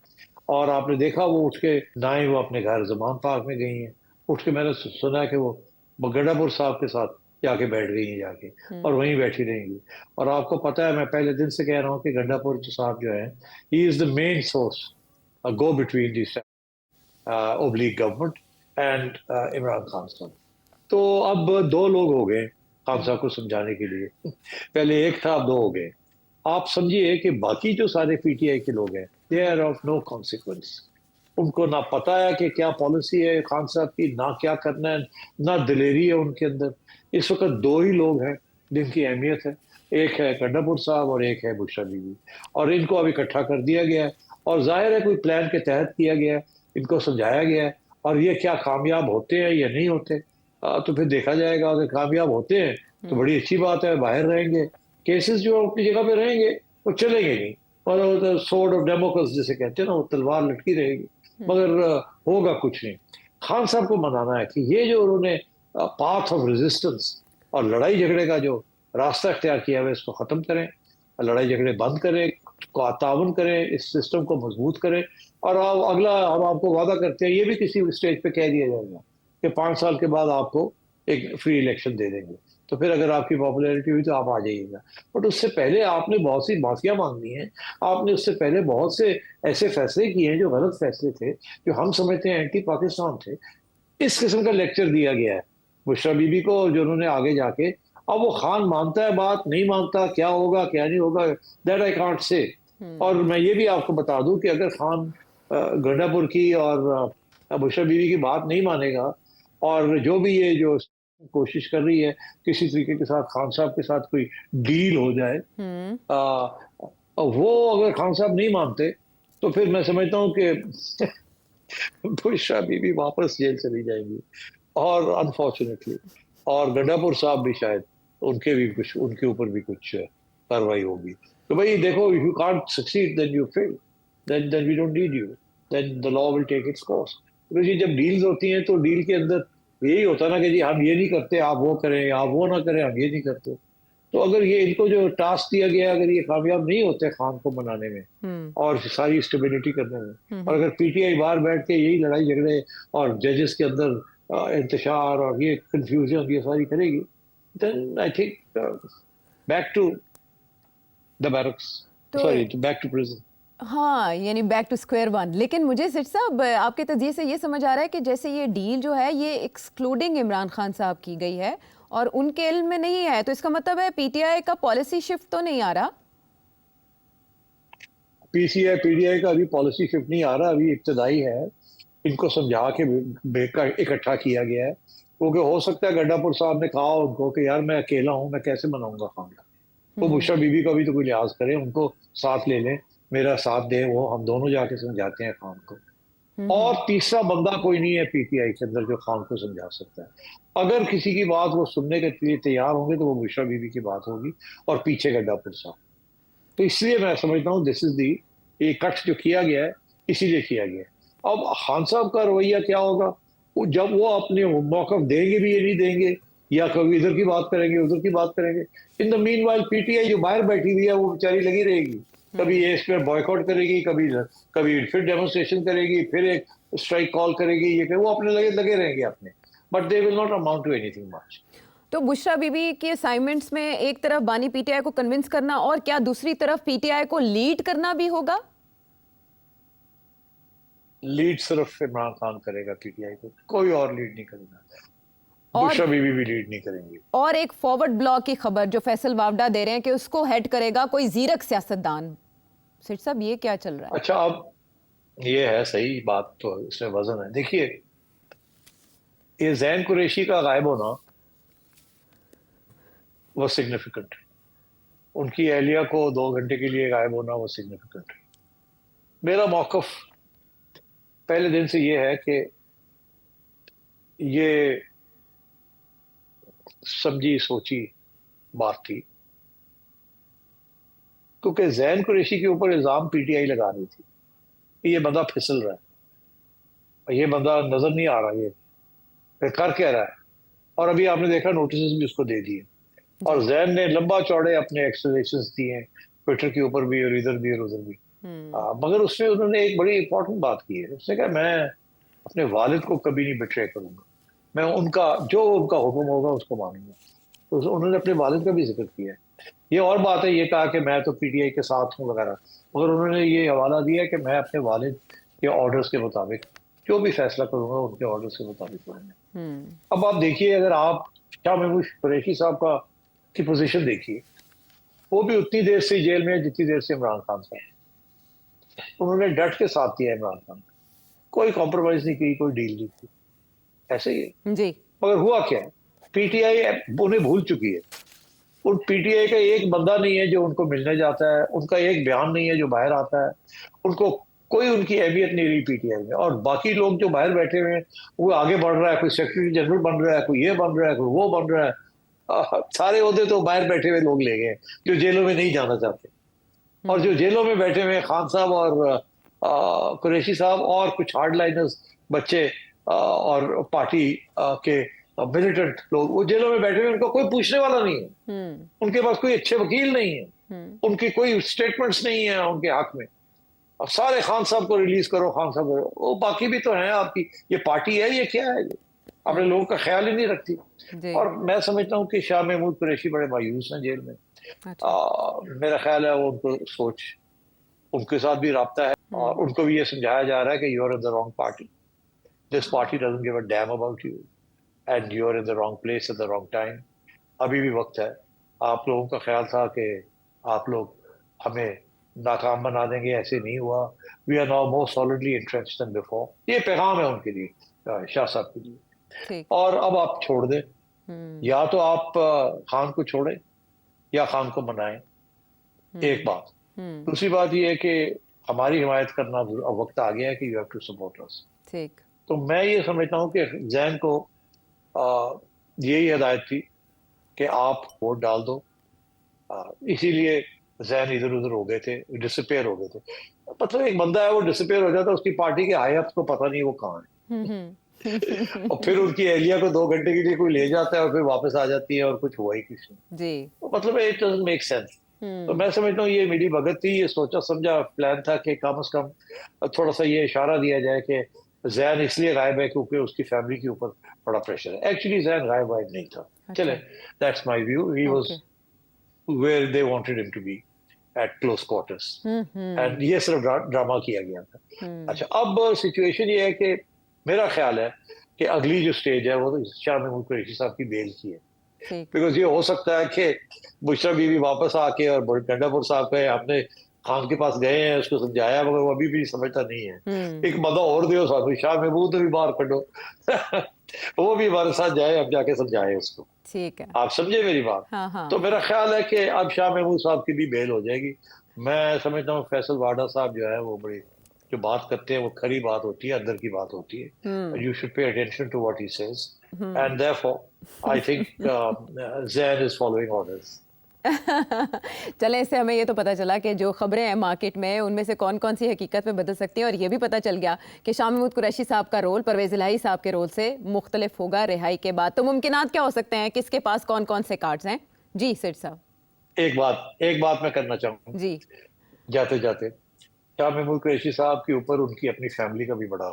Speaker 3: और आपने देखा वो उठ के ना ही वो अपने घर ज़मान पार्क में गई हैं, उठ के मैंने सुना कि वो गंडापुर साहब के साथ जाके बैठ गई हैं जाके, और वहीं बैठी रहेंगी। और आपको पता है, मैं पहले दिन से कह रहा हूँ कि गंडापुर साहब जो है, he is the main source go between this oblique government and Imran Khan साहब। तो अब 2 लोग हो गए खान साहब को समझाने के लिए, पहले एक था, अब 2 हो गए। आप समझिए कि बाकी जो सारे PTI के लोग हैं, they are of no consequence, उनको ना पता है कि क्या पॉलिसी है खान साहब की, ना क्या करना है, ना दिलेरी है उनके अंदर। इस वक्त 2 ही लोग हैं जिनकी अहमियत है, एक है गंडापुर साहब और एक है बुशरा बीबी, और इनको अब इकट्ठा कर दिया गया है, और जाहिर है कोई प्लान के तहत किया गया है, इनको समझाया गया है, और ये क्या कामयाब होते हैं या नहीं होते तो फिर देखा जाएगा। अगर कामयाब होते हैं तो बड़ी अच्छी बात है, बाहर रहेंगे, केसेस जो अपनी जगह पे रहेंगे वो चलेंगे नहीं, और सोर्ड ऑफ डेमोक्रेसी जिसे कहते हैं ना, वो तलवार लटकी रहेगी, मगर होगा कुछ नहीं। खान साहब को मनाना है कि ये जो उन्होंने पाथ ऑफ रेजिस्टेंस और लड़ाई झगड़े का जो रास्ता इख्तियार किया है इसको ख़त्म करें, लड़ाई झगड़े बंद करें, ताउन करें, इस सिस्टम को मजबूत करें, और अब अगला हम आपको वादा करते हैं, ये भी किसी स्टेज पे कह दिया जाएगा कि 5 साल के बाद आपको एक फ्री इलेक्शन दे देंगे, तो फिर अगर आपकी पॉपुलैरिटी हुई तो आप आ जाइएगा। बट उससे पहले आपने बहुत सी माफिया मांगनी है, आपने उससे पहले बहुत से ऐसे फैसले किए हैं जो गलत फैसले थे, जो हम समझते हैं एंटी पाकिस्तान थे। इस किस्म का लेक्चर दिया गया है बुशरा बीबी को, जो उन्होंने आगे जाके, अब वो खान मानता है बात, नहीं मानता, क्या होगा क्या नहीं होगा, दैट आई कांट से। और मैं ये भी आपको बता दूं कि अगर खान गंडापुर की और बुशरा बीबी की बात नहीं मानेगा, और जो भी ये जो कोशिश कर रही है किसी तरीके के साथ खान साहब के साथ कोई डील हो जाए, वो अगर खान साहब नहीं मानते तो फिर मैं समझता हूँ कि बुशरा बीबी वापस जेल चली जाएंगी, और अनफॉर्चुनेटली, और गंडापुर साहब भी शायद उनके ऊपर भी कुछ कार्रवाई होगी। तो भाई देखो, if you can't succeed then you fail, then we don't need you, then the law will take its course. क्योंकि जब डील्स होती हैं तो डील के अंदर यही होता ना कि जी हम ये नहीं करते आप वो करें, आप वो ना करें हम ये नहीं करते। तो अगर ये इनको जो टास्क दिया गया, अगर ये कामयाब नहीं होते खान को मनाने में और सारी स्टेबिलिटी करने में, और अगर PTI बाहर बैठ के यही लड़ाई झगड़े और जजेस के अंदर इंतशार और ये कंफ्यूजन ये सारी करेगी, then I think back to the barracks, sorry back to prison.
Speaker 2: हाँ, यानी बैक टू स्क्वायर वन। लेकिन मुझे सिर्फ साहब आपके तजिए से ये समझ आ रहा है कि जैसे ये डील जो है ये एक्सक्लूडिंग इमरान खान साहब की गई है और उनके इल्म में नहीं है, तो इसका मतलब है PTI का पॉलिसी शिफ्ट तो नहीं आ रहा?
Speaker 3: PTI का अभी पॉलिसी शिफ्ट नहीं आ रहा, अभी इब्तदाई है, इनको समझा के इकट्ठा किया गया है, क्योंकि हो सकता है गंडापुर साहब ने कहा उनको कि यार मैं अकेला हूँ, मैं कैसे मनाऊंगा खान का, वो बुशरा बीबी का भी तो कोई लिहाज करें, उनको साथ ले लें, मेरा साथ दें, वो हम दोनों जाके समझाते हैं खान को।
Speaker 4: और तीसरा बंदा कोई नहीं है पीटीआई के अंदर जो खान को समझा सकता है। अगर किसी की बात वो सुनने के लिए तैयार होंगे तो वो बुशरा बीबी की बात होगी और पीछे गड्ढापुर साहब। तो इसलिए मैं समझता हूँ दिस इज दी, ये कट जो किया गया है इसीलिए किया गया है। अब खान साहब का रवैया क्या होगा, जब वो अपने मौका देंगे भी ये नहीं देंगे, या कभी इधर की बात करेंगे उधर की बात करेंगे। In the mean while PTI जो बाहर बैठी हुई है वो बेचारी लगी रहेगी, कभी ये इस पर बॉयकॉट करेगी, कभी फिर डेमोन्स्ट्रेशन करेगी, फिर एक स्ट्राइक कॉल करेगी, ये वो अपने लगे रहेंगे अपने, but they will not amount to anything much.
Speaker 2: तो बुशरा बीबी के असाइनमेंट्स में एक तरफ बानी पीटीआई को कन्विंस करना और क्या दूसरी तरफ पीटीआई को लीड करना भी होगा?
Speaker 4: लीड सिर्फ इमरान खान करेगा पीटीआई को, कोई और लीड नहीं करेगा।
Speaker 2: और
Speaker 4: बुशरा बीबी भी लीड नहीं करेंगी।
Speaker 2: और एक फॉरवर्ड ब्लॉक की खबर जो फैसल वावडा दे रहे हैं कि उसको हेड करेगा कोई जीरक सियासतदान। सेठ साहब ये क्या चल रहा है?
Speaker 4: अच्छा, अब ये है सही बात, तो इसमें वजन है। देखिए, ये जैन कुरैशी का गायब होना वो सिग्निफिकेंट है, उनकी एहलिया को 2 घंटे के लिए गायब होना वो सिग्निफिकेंट है। मेरा मौकफ पहले दिन से ये है कि ये समझी सोची बात थी, क्योंकि जैन कुरैशी के ऊपर इल्जाम पीटीआई लगा रही थी कि ये बंदा फिसल रहा है, ये बंदा नजर नहीं आ रहा, ये फिर कर क्या रहा है। और अभी आपने देखा नोटिस भी उसको दे दिए, और जैन ने लंबा चौड़े अपने एक्सप्लेनेशंस दिए हैं ट्विटर के ऊपर भी और इधर भी और उधर भी। मगर उसमें उन्होंने एक बड़ी इंपॉर्टेंट बात की है, उसने कहा मैं अपने वालिद को कभी नहीं बिट्रे करूंगा, मैं उनका जो उनका हुक्म होगा उसको मानूंगा। तो उन्होंने अपने वालिद का भी जिक्र किया है। ये और बात है, ये कहा कि मैं तो पीटीआई के साथ हूँ वगैरह, मगर उन्होंने ये हवाला दिया कि मैं अपने वालिद के ऑर्डर्स के मुताबिक जो भी फैसला करूंगा उनके ऑर्डर्स के मुताबिक करूंगा। अब आप देखिए, अगर आप शाह महमूद कुरैशी साहब का की पोजीशन देखिए, वो भी उतनी देर से जेल में है जितनी देर से इमरान खान साहब। उन्होंने डट के साथ दिया इमरान खान, कोई कॉम्प्रोमाइज नहीं की, कोई डील नहीं की, ऐसे ही है।
Speaker 2: जी।
Speaker 4: मगर हुआ क्या है, पीटीआई उन्हें भूल चुकी है। उन पीटीआई का एक बंदा नहीं है जो उनको मिलने जाता है, उनका एक बयान नहीं है जो बाहर आता है, उनको कोई उनकी अहमियत नहीं रही पीटीआई में। और बाकी लोग जो बाहर बैठे हुए हैं वो आगे बढ़ रहा है, कोई सेक्रेटरी जनरल बन रहा है, कोई ये बन रहा है, कोई वो बन रहा है। सारे ओहदे तो बाहर बैठे हुए लोग ले गए जो जेलों में नहीं जाना चाहते। और जो जेलों में बैठे हुए खान साहब और कुरैशी साहब और कुछ हार्डलाइनर्स बच्चे और पार्टी के मिलिटेंट लोग, वो जेलों में बैठे हुए, उनको कोई पूछने वाला नहीं है, उनके पास कोई अच्छे वकील नहीं है, उनकी कोई स्टेटमेंट्स नहीं है उनके हक में। अब सारे खान साहब को रिलीज करो, खान साहब करो, वो बाकी भी तो हैं आपकी, ये पार्टी है, ये क्या है, ये अपने लोगों का ख्याल ही नहीं रखती। और मैं समझता हूँ कि शाह महमूद कुरैशी बड़े मायूस हैं जेल में।
Speaker 2: अच्छा।
Speaker 4: मेरा ख्याल है वो उनको सोच, उनके साथ भी राब्ता है और उनको भी ये समझाया जा रहा है कि you are in the wrong party, this party doesn't give a damn about you and you are in the wrong place at the wrong time. अभी भी वक्त है। आप लोगों का ख्याल था कि आप लोग हमें नाकाम बना देंगे, ऐसे नहीं हुआ। We are now more solidly entrenched than before. ये पैगाम है उनके लिए, शाह साहब के लिए। और अब आप छोड़ दें, या तो आप खान को छोड़ें या खान को मनाएं, एक बात। दूसरी बात ये है कि हमारी हिमायत करना अब वक्त आ गया है कि you have to support us.
Speaker 2: ठीक।
Speaker 4: तो मैं ये समझता हूँ कि जैन को यही हिदायत थी कि आप वोट डाल दो। इसीलिए जैन इधर उधर हो गए थे, डिसअपेयर हो गए थे। मतलब एक बंदा है वो डिसअपेयर हो जाता है, उसकी पार्टी के हाई अप्स को पता नहीं वो कहाँ है। और फिर उनकी एहलिया को 2 घंटे के लिए कोई ले जाता है और फिर वापस आ जाती है और कुछ हुआ ही कुछ नहीं।
Speaker 2: जी।
Speaker 4: तो मतलब इट डजंट मेक सेंस। तो मैं समझता हूँ ये मेरी भगत थी, ये सोचा समझा प्लान था कि कम से कम थोड़ा सा ये इशारा दिया जाए कि जैन इसलिए गायब है क्योंकि उसकी फैमिली के ऊपर बड़ा प्रेशर है। एक्चुअली जैन गायब वायब नहीं था। चले, that's my view. He was where they wanted him to be, at close quarters, and ये सिर्फ ड्रामा किया गया था। अच्छा, अब सिचुएशन ये है कि मेरा ख्याल है कि अगली जो स्टेज है वो तो शाह महमूद कुरैशी साहब की बेल की है। बिकॉज ये हो सकता है कि बुशरा बीवी वापस आके और गंडापुर साहब के हमने खान के पास गए हैं, उसको समझाया, मगर वो अभी भी समझता नहीं है। एक मदा और दो साहब, शाह महमूद भी बाहर कटो वो भी हमारे साथ जाए, अब जाके समझाए उसको।
Speaker 2: ठीक है,
Speaker 4: आप समझे मेरी बात?
Speaker 2: हाँ।
Speaker 4: तो मेरा ख्याल है कि अब शाह महमूद साहब की भी बेल हो जाएगी। मैं समझता हूँ फैसल वाडा साहब जो है वो बड़ी
Speaker 3: जो बात करते हैं वो खरी बात होती है, अंदर की बात होती है. You should pay attention to what he says, and therefore I think Zain is following orders.
Speaker 2: चलें, इससे हमें ये तो पता चला कि जो खबरें हैं मार्केट में उनमें से कौन कौन सी हकीकत में बदल सकती हैं, और ये भी पता चल गया कि शाह महमूद कुरैशी साहब का रोल परवेज़ इलाही साहब के रोल से मुख्तलिफ होगा रिहाई के बाद. तो मुमकिनात क्या हो सकते हैं, किसके पास कौन कौन से कार्ड्स हैं? जी सेठ साहब.
Speaker 3: एक बात मैं करना चाहूँगा
Speaker 2: जी.
Speaker 3: जाते जाते, शाह महमूद कुरैशी साहब के ऊपर उनकी अपनी फैमिली का भी बड़ा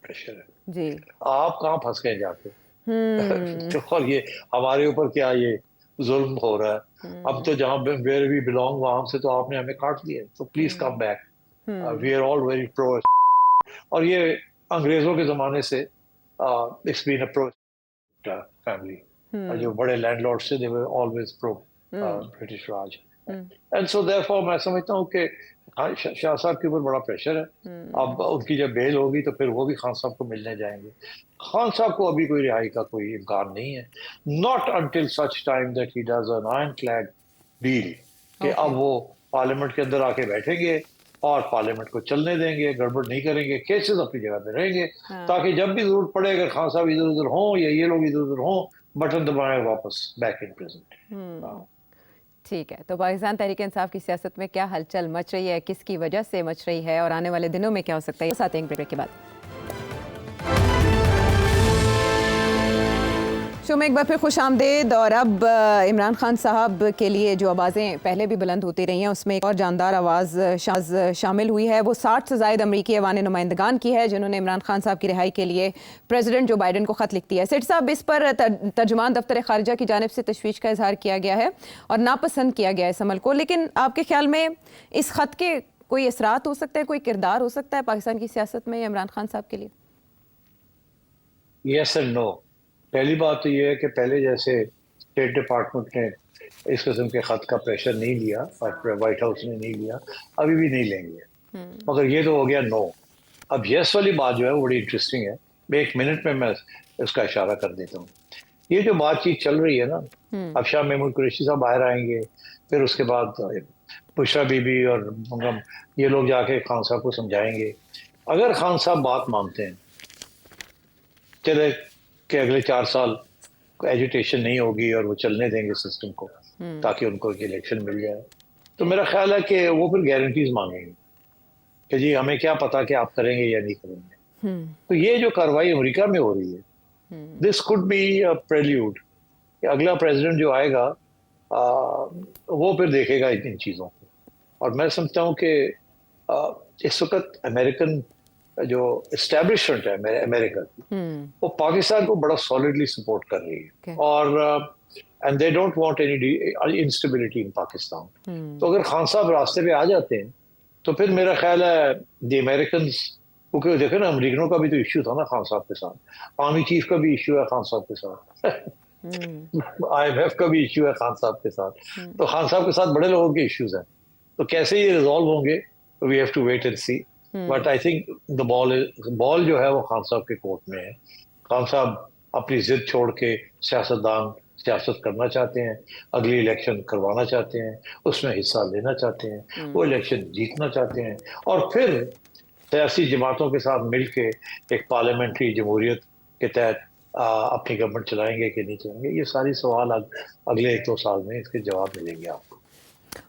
Speaker 3: प्रेशर है.
Speaker 2: जी.
Speaker 3: आप कहाँ फंस गए जाके? तो और ये हमारे ऊपर क्या ये जुल्म हो रहा है? अब तो जहाँ वेयर वी बिलोंग वहां से तो आपने हमें काट दिया, तो please come back. We are all very pro. और ये अंग्रेजों के जमाने से it's been a pro family. जो बड़े लैंडलॉर्ड से they were always pro British Raj. And so therefore मैं समझता हूँ कि शाह साहब के ऊपर बड़ा प्रेशर है. अब उनकी जब बेल होगी तो फिर वो भी खान साहब को मिलने जाएंगे. खान साहब को अभी कोई रिहाई का कोई इम्कान नहीं है, not until such time that he does an ironclad deal कि अब वो पार्लियामेंट के अंदर आके बैठेंगे और पार्लियामेंट को चलने देंगे, गड़बड़ नहीं करेंगे, केसेस अपनी जगह पे रहेंगे, ताकि जब भी जरूरत पड़े अगर खान साहब इधर उधर हों या ये लोग इधर उधर हों, बटन दबाएं वापस बैक इन प्रेजेंट.
Speaker 2: ठीक है, तो पाकिस्तान तहरीक इंसाफ की सियासत में क्या हलचल मच रही है, किसकी वजह से मच रही है, और आने वाले दिनों में क्या हो सकता है, साथ एक ब्रेक के बाद. शो में एक बार फिर खुश आमदेद. और अब इमरान खान साहब के लिए जो आवाज़ें पहले भी बुलंद होती रही हैं उसमें एक और जानदार आवाज़ शामिल हुई है. वो 60 से ज़ायद अमरीकी ऐवान नुमाइंदगान की है जिन्होंने इमरान खान साहब की रिहाई के लिए प्रेसिडेंट जो बाइडन को ख़त लिख दिया है. सेठ साहब, इस पर तर्जुमान दफ्तर ख़ारिजा की जानिब से तशवीश का इजहार किया गया है और नापसंद किया गया है इस अमल को, लेकिन आपके ख्याल में इस ख़त के कोई असरात हो सकते हैं, कोई किरदार हो सकता है पाकिस्तान की सियासत में इमरान खान साहब के लिए?
Speaker 3: Yes and no. पहली बात तो ये है कि पहले जैसे स्टेट डिपार्टमेंट ने इस किस्म के खत का प्रेशर नहीं लिया और व्हाइट हाउस ने नहीं लिया, अभी भी नहीं लेंगे. मगर ये तो हो गया नो. अब यस वाली बात जो है वो बड़ी इंटरेस्टिंग है. 1 मिनट में मैं इसका इशारा कर देता हूँ. ये जो बातचीत चल रही है ना, अब शाह महमूद कुरैशी साहब बाहर आएंगे, फिर उसके बाद बुशरा बीबी और ये लोग जाके खान साहब को समझाएंगे. अगर खान साहब बात मानते हैं, चले कि अगले 4 साल एजुटेशन नहीं होगी और वो चलने देंगे सिस्टम को ताकि उनको इलेक्शन मिल जाए, तो मेरा ख्याल है कि वो फिर गारंटीज मांगेंगे कि जी हमें क्या पता कि आप करेंगे या नहीं करेंगे. तो ये जो कार्रवाई अमेरिका में हो रही है, this could be a prelude कि अगला प्रेसिडेंट जो आएगा वो फिर देखेगा इन चीज़ों को. और मैं समझता हूँ कि इस वक्त अमेरिकन जो एस्टेब्लिशमेंट है अमेरिका की, वो पाकिस्तान को बड़ा सॉलिडली सपोर्ट कर रही है. और and they don't want any instability in Pakistan. तो अगर खान साहब रास्ते पे आ जाते हैं तो फिर मेरा ख्याल है द अमेरिकन, क्योंकि देखो ना अमेरिकनों का भी तो इश्यू था ना खान साहब के साथ, आर्मी चीफ का भी इश्यू है खान साहब के साथ, IMF का भी इश्यू है खान साहब के साथ. तो खान साहब के साथ बड़े लोगों के इश्यूज हैं. तो कैसे ये रिजॉल्व होंगे, we have to wait and see. But I think the ball जो है वो खान साहब के कोर्ट में है. खान साहब अपनी जिद छोड़ के सियासत करना चाहते हैं, अगली इलेक्शन करवाना चाहते हैं, उसमें हिस्सा लेना चाहते हैं, वो इलेक्शन जीतना चाहते हैं, और फिर सियासी जमातों के साथ मिलके एक पार्लियामेंट्री जमहूरियत के तहत अपनी गवर्नमेंट चलाएंगे कि नहीं चलाएंगे. ये सारी सवाल अगले 1-2 साल में इसके जवाब मिलेंगे आपको.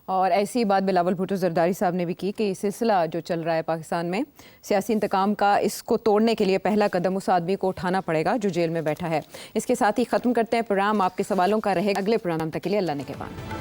Speaker 2: और ऐसी बात बिलावल भुट्टो जरदारी साहब ने भी की कि ये सिलसिला जो चल रहा है पाकिस्तान में सियासी इंतकाम का, इसको तोड़ने के लिए पहला कदम उस आदमी को उठाना पड़ेगा जो जेल में बैठा है. इसके साथ ही ख़त्म करते हैं प्रोग्राम. आपके सवालों का रहेगा अगले प्रोग्राम तक के लिए अल्लाह ने के बाद.